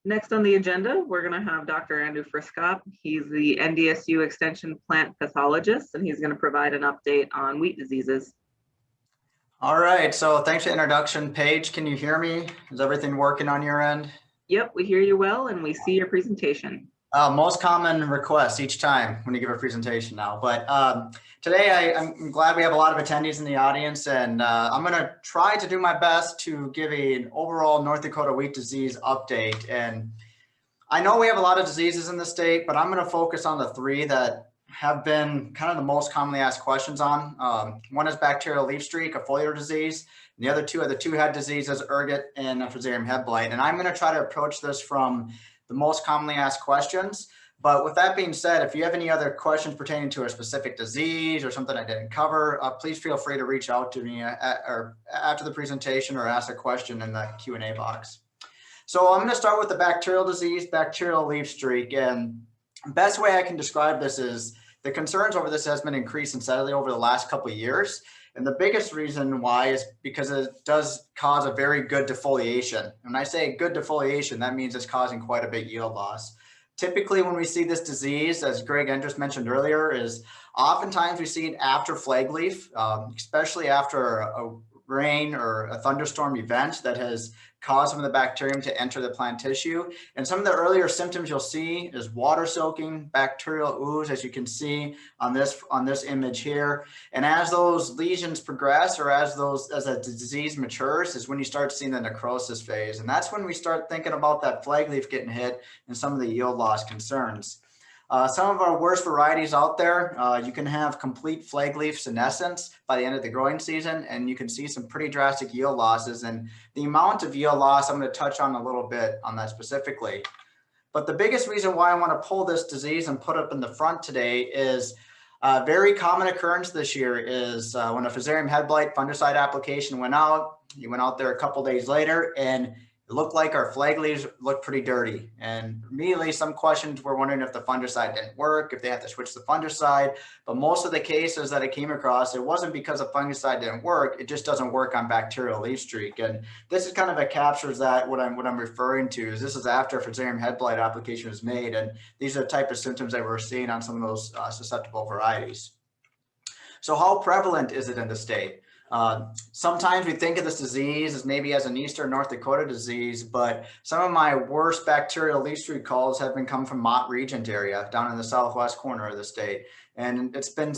Next on the agenda, we're going to have Dr. Andrew Friskop. He's the NDSU Extension plant pathologist, and he's going to provide an update on wheat diseases. All right, so thanks for the introduction. Paige, can you hear me? Is everything working on your end? Yep, we hear you well, and we see your presentation. Most common request each time when you give a presentation now. But today I'm glad we have a lot of attendees in the audience, and I'm going to try to do my best to give an overall North Dakota wheat disease update. And I know we have a lot of diseases in the state, but I'm going to focus on the three that have been kind of the most commonly asked questions on. One is bacterial leaf streak, a foliar disease. And the other two are the two-head diseases, ergot and Fusarium head blight. And I'm going to try to approach this from the most commonly asked questions. But with that being said, if you have any other questions pertaining to a specific disease or something I didn't cover, please feel free to reach out to me or after the presentation or ask a question in the Q&A box. So I'm going to start with the bacterial disease, bacterial leaf streak. And the best way I can describe this is the concerns over this has been increasing steadily over the last couple of years. And the biggest reason why is because it does cause a very good defoliation. When I say good defoliation, that means it's causing quite a bit yield loss. Typically, when we see this disease, as Greg Endress mentioned earlier, is oftentimes we see it after flag leaf, especially after a rain or a thunderstorm event that has caused some of the bacterium to enter the plant tissue. And some of the earlier symptoms you'll see is water soaking, bacterial ooze, as you can see on this image here. And as those lesions progress, or as the disease matures, is when you start seeing the necrosis phase. And that's when we start thinking about that flag leaf getting hit and some of the yield loss concerns. Some of our worst varieties out there, you can have complete flag leaf senescence by the end of the growing season, and you can see some pretty drastic yield losses. And the amount of yield loss, I'm going to touch on a little bit on that specifically. But the biggest reason why I want to pull this disease and put up in the front today is a very common occurrence this year is when a Fusarium head blight fungicide application went out. You went out there a couple days later, and it looked like our flag leaves looked pretty dirty. And immediately some questions were wondering if the fungicide didn't work, if they had to switch the fungicide. But most of the cases that I came across, it wasn't because the fungicide didn't work, it just doesn't work on bacterial leaf streak. And this is kind of captures that what I'm referring to is this is after Fusarium head blight application was made. And these are the type of symptoms that we're seeing on some of those susceptible varieties. So how prevalent is it in the state? Sometimes we think of this disease as maybe as an Eastern North Dakota disease, but some of my worst bacterial leaf streak calls have been come from Mott Regent area down in the southwest corner of the state. And it's been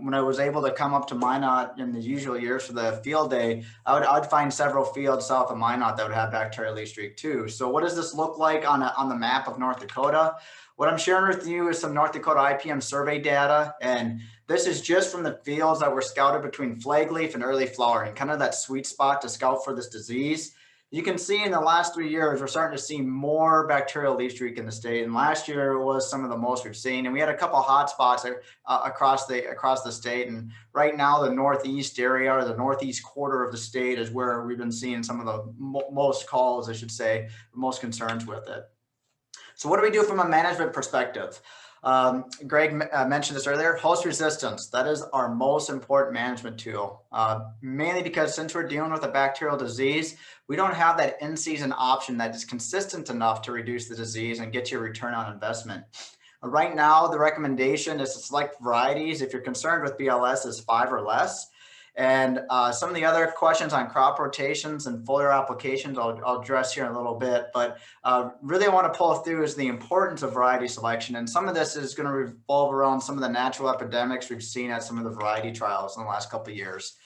when I was able to come up to Minot in the usual years for the field day, I'd find several fields south of Minot that would have bacterial leaf streak too. So what does this look like on the map of North Dakota? What I'm sharing with you is some North Dakota IPM survey data, and this is just from the fields that were scouted between flag leaf and early flowering, kind of that sweet spot to scout for this disease. You can see in the last 3 years, we're starting to see more bacterial leaf streak in the state. And last year was some of the most we've seen. And we had a couple of hot spots across the state. And right now, the northeast area or the northeast quarter of the state is where we've been seeing some of the most calls, I should say, most concerns with it. So what do we do from a management perspective? Greg mentioned this earlier, host resistance. That is our most important management tool, mainly because since we're dealing with a bacterial disease, we don't have that in-season option that is consistent enough to reduce the disease and get you a return on investment. Right now, the recommendation is to select varieties. If you're concerned with BLS, is 5 or less. And some of the other questions on crop rotations and foliar applications, I'll address here in a little bit, but really I want to pull through is the importance of variety selection. And some of this is going to revolve around some of the natural epidemics we've seen at some of the variety trials in the last couple of years.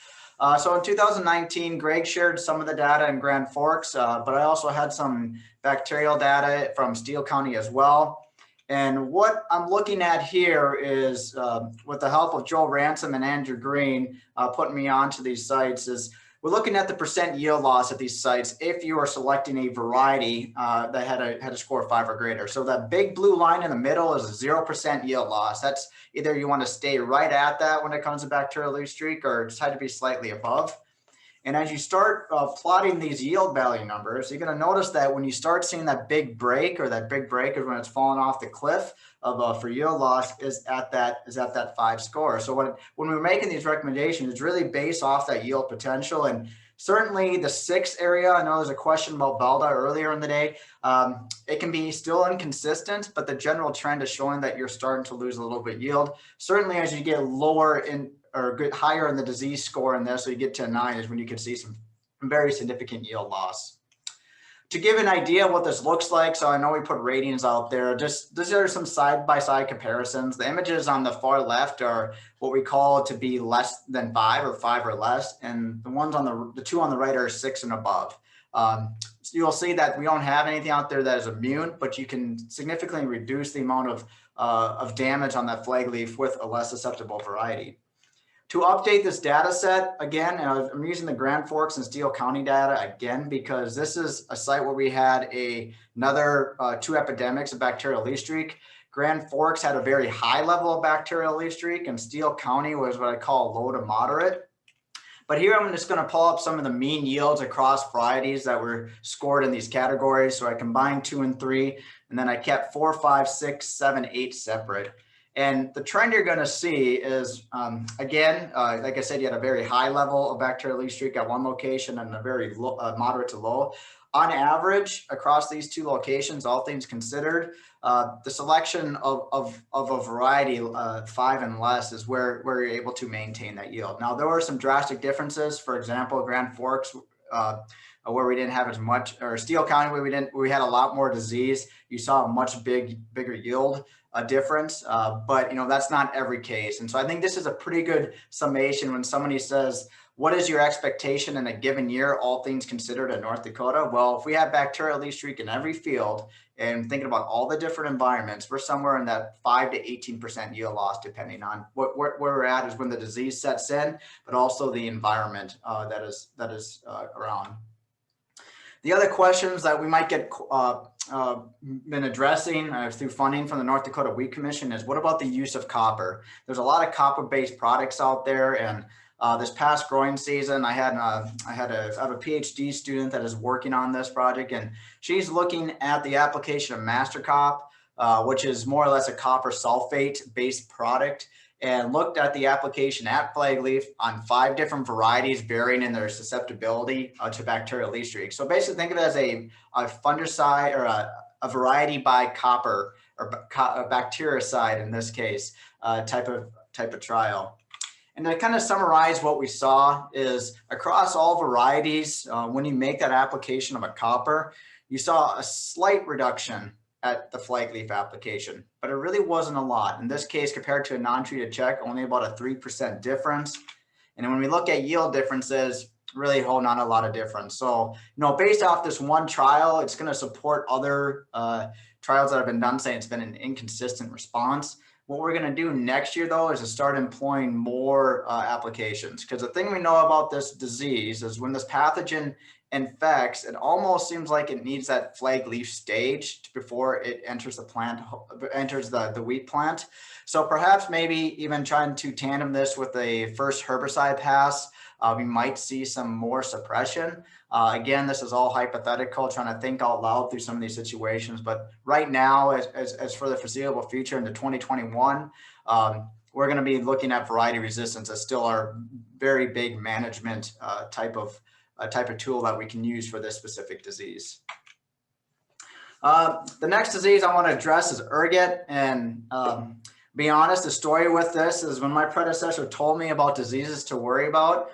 So in 2019, Greg shared some of the data in Grand Forks, but I also had some bacterial data from Steele County as well. And what I'm looking at here is, with the help of Joel Ransom and Andrew Green putting me onto these sites, is we're looking at the percent yield loss at these sites if you are selecting a variety that had a score of 5 or greater. So that big blue line in the middle is a 0% yield loss. That's either you want to stay right at that when it comes to bacterial leaf streak, or just had to be slightly above. And as you start plotting these yield value numbers, you're going to notice that when you start seeing that big break, or that big break is when it's falling off the cliff of for yield loss, is at that 5 score. So when we're making these recommendations, it's really based off that yield potential. And Certainly the 6 area, I know there's a question about Belda earlier in the day. It can be still inconsistent, but the general trend is showing that you're starting to lose a little bit yield. Certainly as you get lower in or get higher in the disease score in this, so you get to a 9 is when you can see some very significant yield loss. To give an idea of what this looks like, so I know we put ratings out there, just these are some side-by-side comparisons. The images on the far left are what we call to be less than 5 or 5 or less, and the ones on the 2 on the right are 6 and above. So you'll see that we don't have anything out there that is immune, but you can significantly reduce the amount of damage on that flag leaf with a less susceptible variety. To update this data set, again, I'm using the Grand Forks and Steele County data again, because this is a site where we had another 2 epidemics of bacterial leaf streak. Grand Forks had a very high level of bacterial leaf streak, and Steele County was what I call low to moderate. But here I'm just going to pull up some of the mean yields across varieties that were scored in these categories. So I combined 2 and 3, and then I kept 4, 5, 6, 7, 8 separate. And the trend you're going to see is, again, like I said, you had a very high level of bacterial leaf streak at one location and a very low, moderate to low. On average, across these 2 locations, all things considered, the selection of a variety 5 and less is where you're able to maintain that yield. Now, there were some drastic differences. For example, Grand Forks, where we didn't have as much, or Steele County, where we had a lot more disease. You saw a much bigger yield difference, but that's not every case. And so I think this is a pretty good summation when somebody says, what is your expectation in a given year, all things considered in North Dakota? Well, if we have bacterial leaf streak in every field and thinking about all the different environments, we're somewhere in that 5 to 18% yield loss, depending on where we're at is when the disease sets in, but also the environment that is around. The other questions that we might get been addressing through funding from the North Dakota Wheat Commission is, what about the use of copper? There's a lot of copper-based products out there, and this past growing season, I have a PhD student that is working on this project, and she's looking at the application of MasterCop, which is more or less a copper sulfate-based product, and looked at the application at flag leaf on 5 different varieties varying in their susceptibility to bacterial leaf streak. So basically think of it as a fungicide or a variety by copper or a bactericide in this case type of trial. And to kind of summarize what we saw is across all varieties, when you make that application of a copper, you saw a slight reduction at the flag leaf application, but it really wasn't a lot. In this case, compared to a non-treated check, only about a 3% difference. And when we look at yield differences, really not a lot of difference. So, based off this one trial, it's going to support other trials that have been done saying it's been an inconsistent response. What we're going to do next year, though, is to start employing more applications, because the thing we know about this disease is when this pathogen infects, it almost seems like it needs that flag leaf stage before it enters the plant, enters the wheat plant. So perhaps maybe even trying to tandem this with a first herbicide pass, we might see some more suppression. Again, this is all hypothetical, trying to think out loud through some of these situations. But right now, as for the foreseeable future into 2021, we're going to be looking at variety resistance as still our very big management type of tool that we can use for this specific disease. The next disease I want to address is ergot. And be honest, the story with this is when my predecessor told me about diseases to worry about,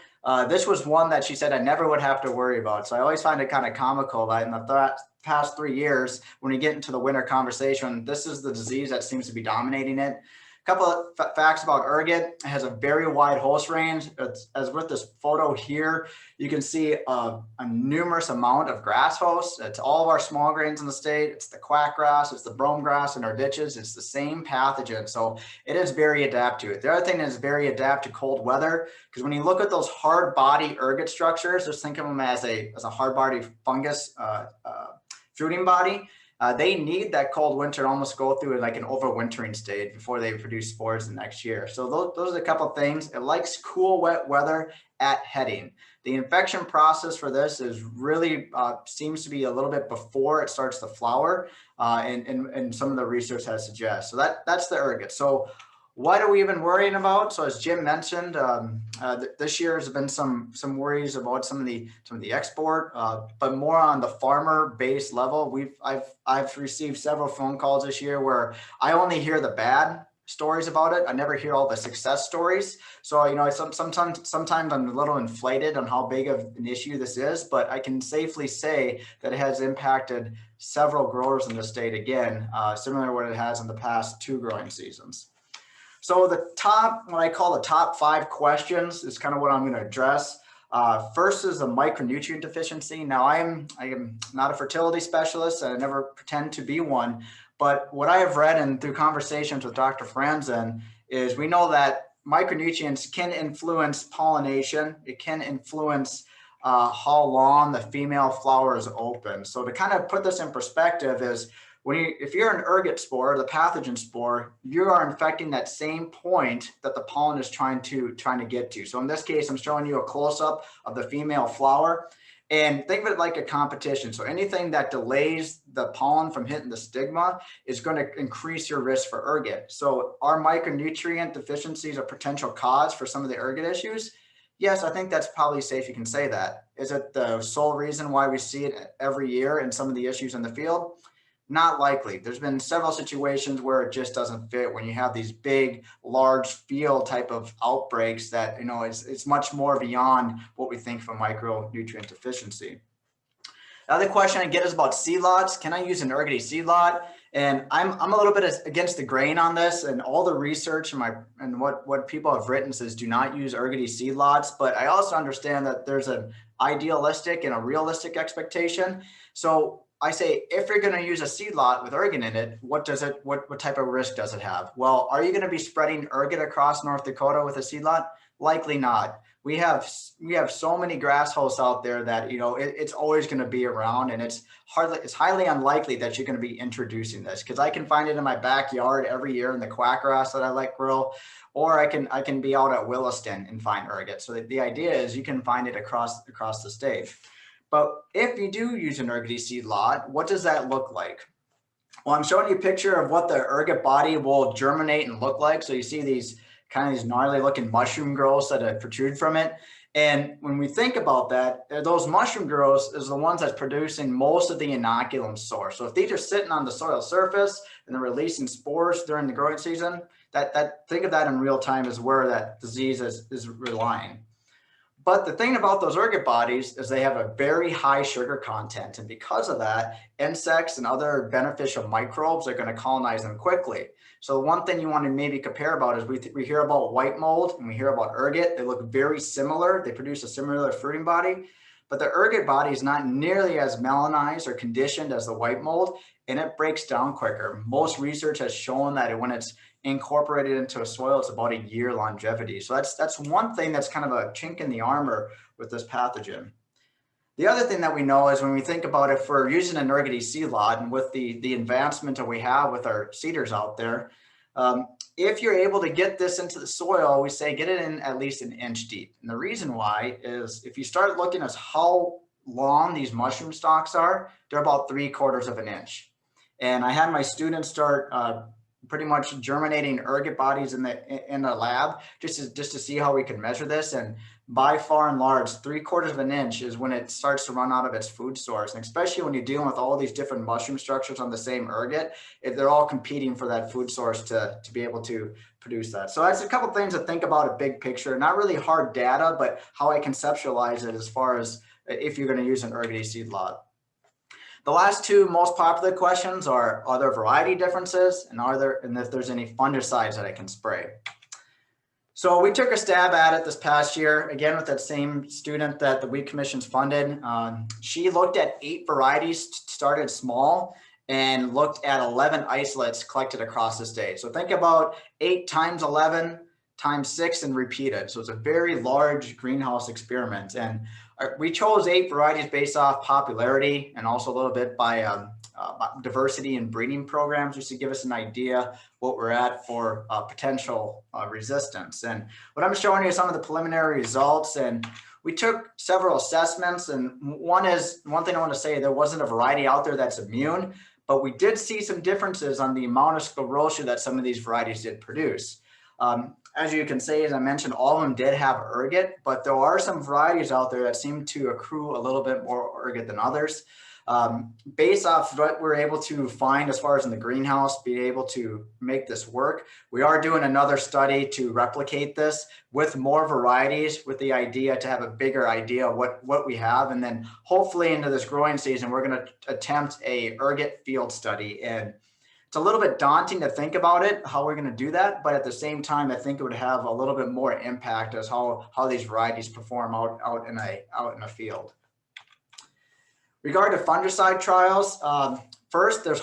this was one that she said I never would have to worry about. So I always find it kind of comical that in the past 3 years, when we get into the winter conversation, this is the disease that seems to be dominating it. A couple of facts about ergot. It has a very wide host range. As with this photo here, you can see a numerous amount of grass hosts. It's all of our small grains in the state. It's the quackgrass, it's the brome grass in our ditches. It's the same pathogen. So it is very adapt to it. The other thing is very adapt to cold weather, because when you look at those hard body ergot structures, just think of them as a hard body fungus fruiting body. They need that cold winter to almost go through like an overwintering stage before they produce spores the next year. So those are a couple of things. It likes cool, wet weather at heading. The infection process for this is really seems to be a little bit before it starts to flower, and some of the research has suggested. So that's the ergot. So What are we even worrying about? So as Jim mentioned, this year has been some worries about some of the export, but more on the farmer based level. I've received several phone calls this year where I only hear the bad stories about it. I never hear all the success stories. So sometimes I'm a little inflated on how big of an issue this is, but I can safely say that it has impacted several growers in the state again, similar to what it has in the past 2 growing seasons. So what I call the top 5 questions is kind of what I'm going to address. First is a micronutrient deficiency. Now I am not a fertility specialist and I never pretend to be one, but what I have read and through conversations with Dr. Franzen is we know that micronutrients can influence pollination. It can influence how long the female flower is open. So to kind of put this in perspective is if you're an ergot spore, the pathogen spore, you are infecting that same point that the pollen is trying to get to. So in this case, I'm showing you a close-up of the female flower. And think of it like a competition. So anything that delays the pollen from hitting the stigma is going to increase your risk for ergot. So are micronutrient deficiencies a potential cause for some of the ergot issues? Yes, I think that's probably safe. You can say that. Is it the sole reason why we see it every year in some of the issues in the field? Not likely. There's been several situations where it just doesn't fit when you have these big, large field type of outbreaks that, it's much more beyond what we think of a micronutrient deficiency. The other question I get is about seed lots. Can I use an ergot seed lot? And I'm a little bit against the grain on this, and all the research and what people have written says do not use ergot seed lots. But I also understand that there's an idealistic and a realistic expectation. So I say, if you're going to use a seed lot with ergot in it, what type of risk does it have? Well, are you going to be spreading ergot across North Dakota with a seed lot? Likely not. We have so many grass hosts out there that it's always going to be around, and it's highly unlikely that you're going to be introducing this, because I can find it in my backyard every year in the quackgrass that I let grow, or I can be out at Williston and find ergot. So the idea is you can find it across the state. But if you do use an ergot seed lot, what does that look like? Well, I'm showing you a picture of what the ergot body will germinate and look like. So you see these gnarly looking mushroom growths that protrude from it. And when we think about that, those mushroom growths is the ones that's producing most of the inoculum source. So if these are sitting on the soil surface and they're releasing spores during the growing season, think of that in real time is where that disease is relying. But the thing about those ergot bodies is they have a very high sugar content. And because of that, insects and other beneficial microbes are going to colonize them quickly. So one thing you want to maybe compare about is we hear about white mold and we hear about ergot. They look very similar. They produce a similar fruiting body. But the ergot body is not nearly as melanized or conditioned as the white mold, and it breaks down quicker. Most research has shown that when it's incorporated into a soil, it's about a year longevity. So that's one thing that's kind of a chink in the armor with this pathogen. The other thing that we know is when we think about if we're using an ergot seed lot, and with the advancement that we have with our seeders out there, if you're able to get this into the soil, we say get it in at least an inch deep. And the reason why is if you start looking at how long these mushroom stalks are, they're about 3/4 of an inch. And I had my students start pretty much germinating ergot bodies in the lab just to see how we can measure this. And by far and large, 3/4 of an inch is when it starts to run out of its food source. And especially when you're dealing with all these different mushroom structures on the same ergot, they're all competing for that food source to be able to produce that. So that's a couple of things to think about, a big picture, not really hard data, but how I conceptualize it as far as if you're going to use an ergot seed lot. The last 2 most popular questions are there variety differences and if there's any fungicides that I can spray. So we took a stab at it this past year, again, with that same student that the Wheat Commission's funded. She looked at 8 varieties, started small, and looked at 11 isolates collected across the state. So think about 8 times 11 times 6 and repeat it. So it's a very large greenhouse experiment. And we chose 8 varieties based off popularity and also a little bit by diversity and breeding programs, just to give us an idea what we're at for potential resistance. And what I'm showing you is some of the preliminary results. And we took several assessments. And one thing I want to say, there wasn't a variety out there that's immune, but we did see some differences on the amount of sclerotia that some of these varieties did produce. As you can see, as I mentioned, all of them did have ergot, but there are some varieties out there that seem to accrue a little bit more ergot than others. Based off what we're able to find as far as in the greenhouse, be able to make this work, we are doing another study to replicate this with more varieties, with the idea to have a bigger idea of what we have. And then hopefully into this growing season, we're going to attempt a ergot field study. And it's a little bit daunting to think about it, how we're going to do that. But at the same time, I think it would have a little bit more impact as how these varieties perform out in a field. Regard to fungicide trials, first, there's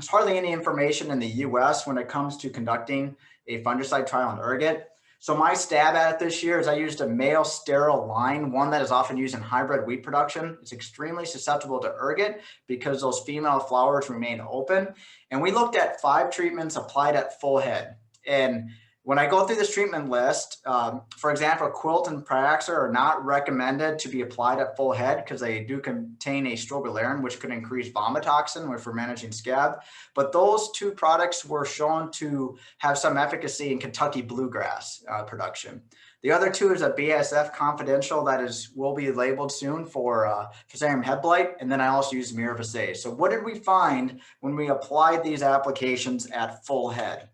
hardly any information in the US when it comes to conducting a fungicide trial on ergot. So my stab at it this year is I used a male sterile line, one that is often used in hybrid wheat production. It's extremely susceptible to ergot because those female flowers remain open. And we looked at 5 treatments applied at full head. And when I go through this treatment list, for example, quilt and Praxair are not recommended to be applied at full head because they do contain a strobilurin, which could increase vomitoxin if we're managing scab. But those 2 products were shown to have some efficacy in Kentucky bluegrass production. The other 2 is a BASF confidential that will be labeled soon for Fusarium head blight, and then I also use myrivacase. So what did we find when we applied these applications at full head?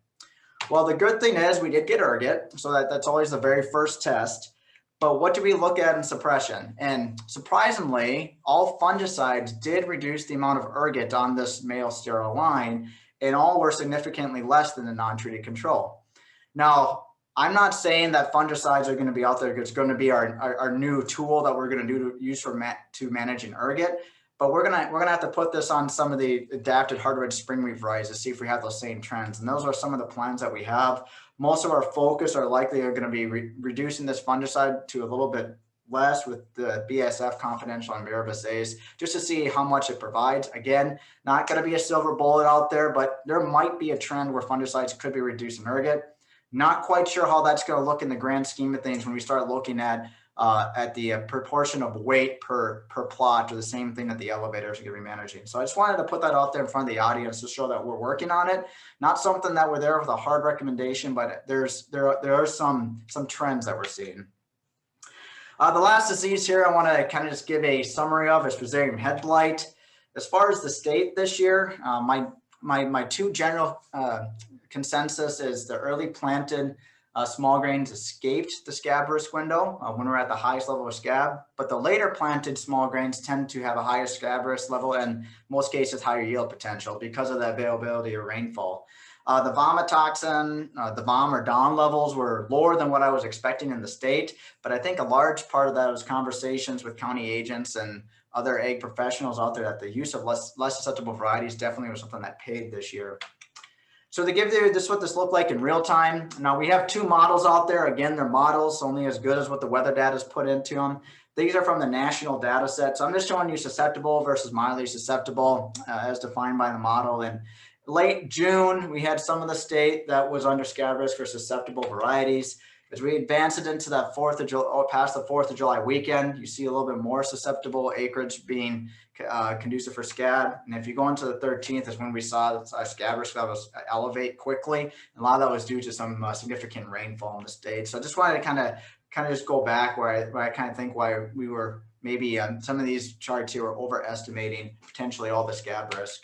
Well, the good thing is we did get ergot, so that's always the very first test. But what do we look at in suppression? And surprisingly, all fungicides did reduce the amount of ergot on this male sterile line, and all were significantly less than the non-treated control. Now, I'm not saying that fungicides are going to be out there. It's going to be our new tool that we're going to use to managing ergot. But we're gonna have to put this on some of the adapted hardwood springweed varieties to see if we have those same trends. And those are some of the plans that we have. Most of our focus are likely going to be reducing this fungicide to a little bit less with the BASF confidential and myrivacase, just to see how much it provides. Again, not going to be a silver bullet out there, but there might be a trend where fungicides could be reducing ergot. Not quite sure how that's going to look in the grand scheme of things when we start looking at the proportion of weight per plot, or the same thing that the elevators are going to be managing. So I just wanted to put that out there in front of the audience to show that we're working on it. Not something that we're there with a hard recommendation, but there are some trends that we're seeing. The last disease here I want to kind of just give a summary of is Fusarium head blight. As far as the state this year, my 2 general consensus is the early planted small grains escaped the scab risk window when we're at the highest level of scab, but the later planted small grains tend to have a higher scab risk level and in most cases higher yield potential because of the availability of rainfall. The vomitoxin, the VOM or DOM levels were lower than what I was expecting in the state, but I think a large part of that was conversations with county agents and other ag professionals out there that the use of less susceptible varieties definitely was something that paid this year. So to give you this, what this looked like in real time. Now we have 2 models out there. Again, they're models, only as good as what the weather data is put into them. These are from the national data set. So I'm just showing you susceptible versus mildly susceptible as defined by the model. In late June, we had some of the state that was under scab risk for susceptible varieties. As we advance it into that past the 4th of July weekend, you see a little bit more susceptible acreage being conducive for scab. And if you go into the 13th is when we saw scab risk levels elevate quickly. And a lot of that was due to some significant rainfall in the state. So I just wanted to kind of just go back where I kind of think why we were maybe some of these charts here were overestimating potentially all the scab risk.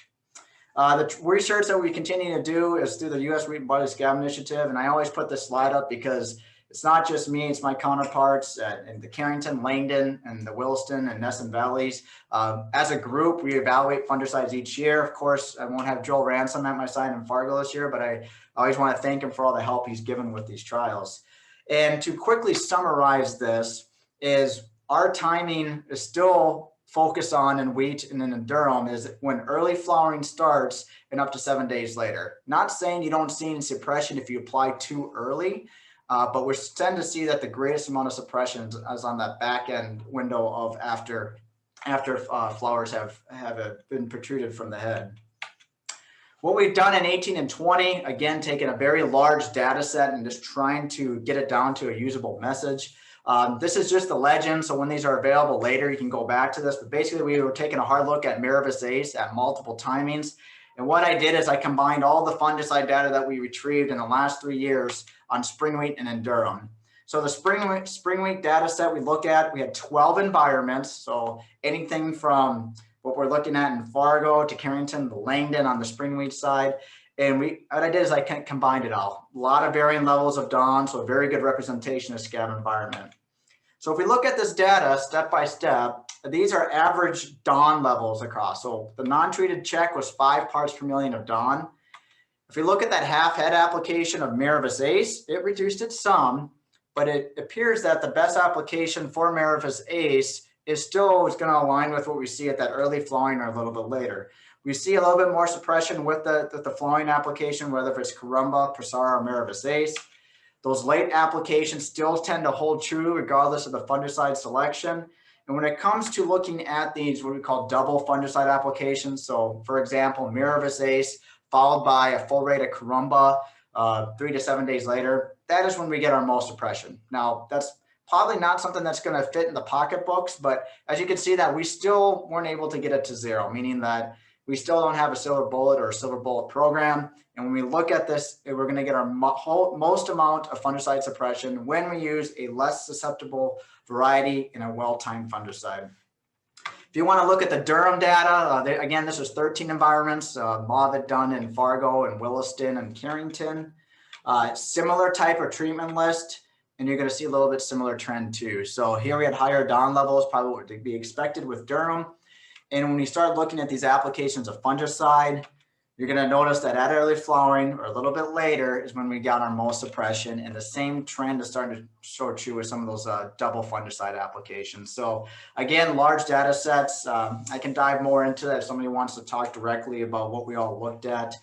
The research that we continue to do is through the U.S. Wheat and Barley Scab Initiative. And I always put this slide up because it's not just me, it's my counterparts in the Carrington, Langdon, and the Williston and Nesson Valleys. As a group, we evaluate fungicides each year. Of course, I won't have Joel Ransom at my side in Fargo this year, but I always want to thank him for all the help he's given with these trials. And to quickly summarize this is our timing is still focused on in wheat and in durum is when early flowering starts and up to 7 days later. Not saying you don't see any suppression if you apply too early, but we tend to see that the greatest amount of suppression is on that back end window of after flowers have been protruded from the head. What we've done in 18 and 20, again, taking a very large data set and just trying to get it down to a usable message. This is just the legend, so when these are available later, you can go back to this. But basically, we were taking a hard look at myrivacase at multiple timings. And what I did is I combined all the fungicide data that we retrieved in the last 3 years on spring wheat and in durum. So the spring wheat data set we look at, we had 12 environments. So anything from what we're looking at in Fargo to Carrington to Langdon on the spring wheat side. And what I did is I combined it all. A lot of varying levels of dawn, so a very good representation of scab environment. So if we look at this data step by step, these are average dawn levels across. So the non-treated check was 5 parts per million of dawn. If we look at that half head application of Miravis Ace, it reduced it some, but it appears that the best application for Miravis Ace is still going to align with what we see at that early flowering or a little bit later. We see a little bit more suppression with the flowering application, whether it's Carumba, Prosara, or Miravis Ace. Those late applications still tend to hold true regardless of the fungicide selection. And when it comes to looking at these, what we call double fungicide applications, so for example, Miravis Ace followed by a full rate of Carumba 3 to 7 days later, that is when we get our most suppression. Now, that's probably not something that's going to fit in the pocketbooks, but as you can see that we still weren't able to get it to 0, meaning that we still don't have a silver bullet or a silver bullet program. And when we look at this, we're going to get our most amount of fungicide suppression when we use a less susceptible variety in a well-timed fungicide. If you want to look at the durum data, again, this is 13 environments, Mauvet done in Fargo and Williston and Carrington. Similar type of treatment list, and you're going to see a little bit similar trend too. So here we had higher dawn levels, probably what would be expected with durum. And when you start looking at these applications of fungicide, you're going to notice that at early flowering or a little bit later is when we got our most suppression, and the same trend is starting to show true with some of those double fungicide applications. So again, large data sets. I can dive more into that if somebody wants to talk directly about what we all looked at.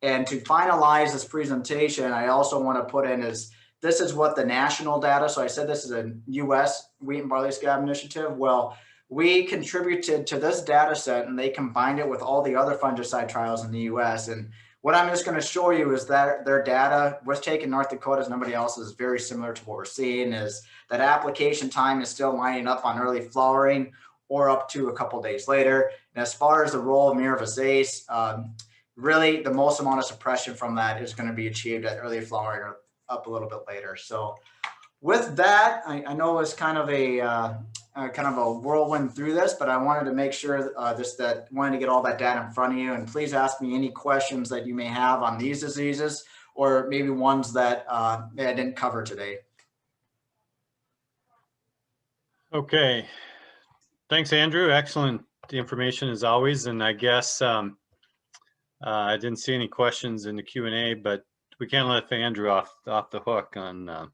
And to finalize this presentation, I also want to put in this is what the national data. So I said this is a U.S. wheat and barley scab initiative. Well, we contributed to this data set and they combined it with all the other fungicide trials in the US. And what I'm just going to show you is that their data was taken North Dakota as nobody else is very similar to what we're seeing is that application time is still lining up on early flowering or up to a couple days later. And as far as the role of Miravis Ace, really the most amount of suppression from that is going to be achieved at early flowering or up a little bit later. So with that, I know it's kind of a whirlwind through this, but I wanted to make sure wanted to get all that data in front of you. And please ask me any questions that you may have on these diseases or maybe ones that I didn't cover today. Okay. Thanks, Andrew. Excellent information as always. And I guess I didn't see any questions in the Q&A, but we can't let Andrew off the hook on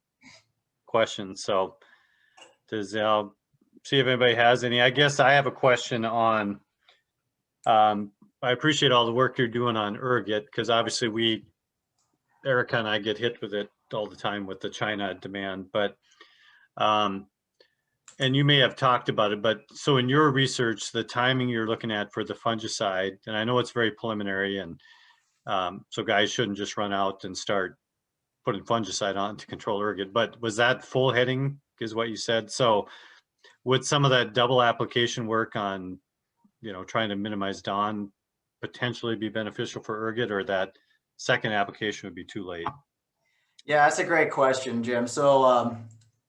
questions. So does see if anybody has any. I guess I have a question on, I appreciate all the work you're doing on ergot, because obviously Erica and I get hit with it all the time with the China demand, but, and you may have talked about it, but so in your research, the timing you're looking at for the fungicide, and I know it's very preliminary, and so guys shouldn't just run out and start putting fungicide on to control ergot, but was that full heading is what you said? So would some of that double application work on, trying to minimize dawn potentially be beneficial for ergot, or that second application would be too late? Yeah, that's a great question, Jim. So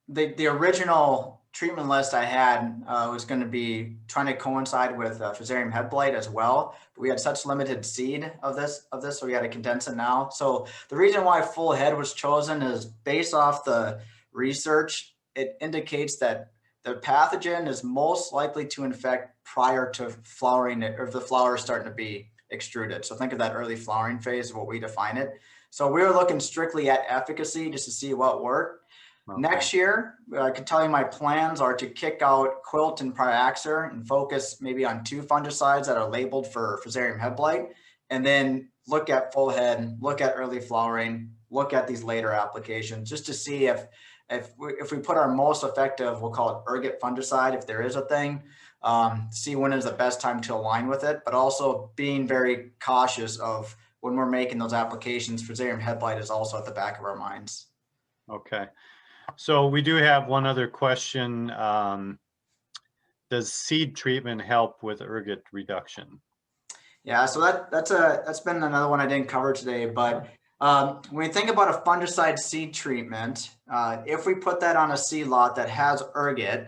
the original treatment list I had was going to be trying to coincide with Fusarium head blight as well. But we had such limited seed of this, so we had to condense it now. So the reason why full head was chosen is based off the research. It indicates that the pathogen is most likely to infect prior to flowering or if the flower is starting to be extruded. So think of that early flowering phase of what we define it. So we were looking strictly at efficacy just to see what worked. Okay. Next year, I can tell you my plans are to kick out Quilt and Priaxor and focus maybe on 2 fungicides that are labeled for Fusarium head blight, and then look at full head, look at early flowering, look at these later applications just to see if we put our most effective, we'll call it ergot fungicide, if there is a thing, see when is the best time to align with it, but also being very cautious of when we're making those applications. Fusarium head blight is also at the back of our minds. Okay. So we do have one other question. Does seed treatment help with ergot reduction? Yeah, so that's been another one I didn't cover today, but when you think about a fungicide seed treatment, if we put that on a seed lot that has ergot,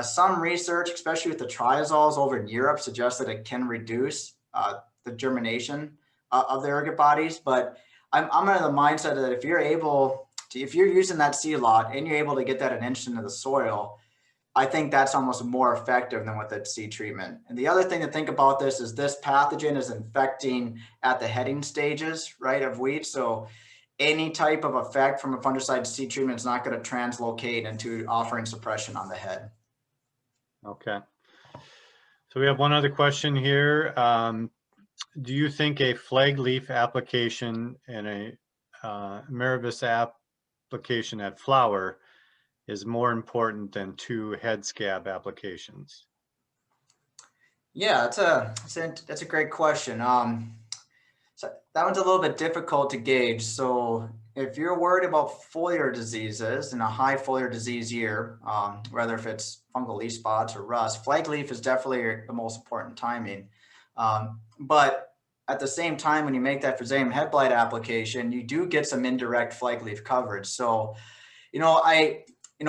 some research, especially with the triazoles over in Europe, suggests that it can reduce the germination of the ergot bodies. But I'm of the mindset that if you're using that seed lot and you're able to get that an inch into the soil, I think that's almost more effective than with the seed treatment. And the other thing to think about this is this pathogen is infecting at the heading stages, right, of wheat. So any type of effect from a fungicide seed treatment is not going to translocate into offering suppression on the head. Okay. So we have one other question here. Do you think a flag leaf application and a Marivis application at flower is more important than 2 head scab applications? Yeah, that's a great question. So that one's a little bit difficult to gauge. So if you're worried about foliar diseases in a high foliar disease year, whether if it's fungal leaf spots or rust, flag leaf is definitely the most important timing. But at the same time, when you make that Fusarium head blight application, you do get some indirect flag leaf coverage. So,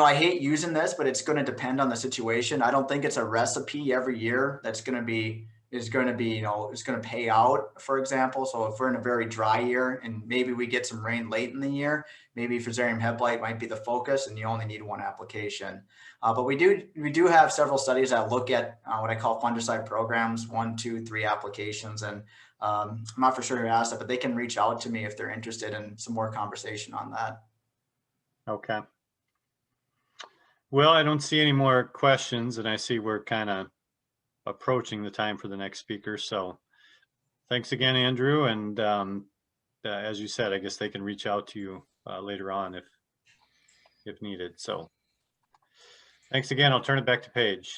I hate using this, but it's going to depend on the situation. I don't think it's a recipe every year that's going to be is going to be, it's going to pay out, for example. So if we're in a very dry year and maybe we get some rain late in the year, maybe Fusarium head blight might be the focus and you only need one application. But we do have several studies that look at what I call fungicide programs, 1, 2, 3 applications. And I'm not for sure who asked that, but they can reach out to me if they're interested in some more conversation on that. Okay. Well, I don't see any more questions, and I see we're kind of approaching the time for the next speaker. So thanks again, Andrew. And as you said, I guess they can reach out to you later on if needed. So thanks again. I'll turn it back to Paige.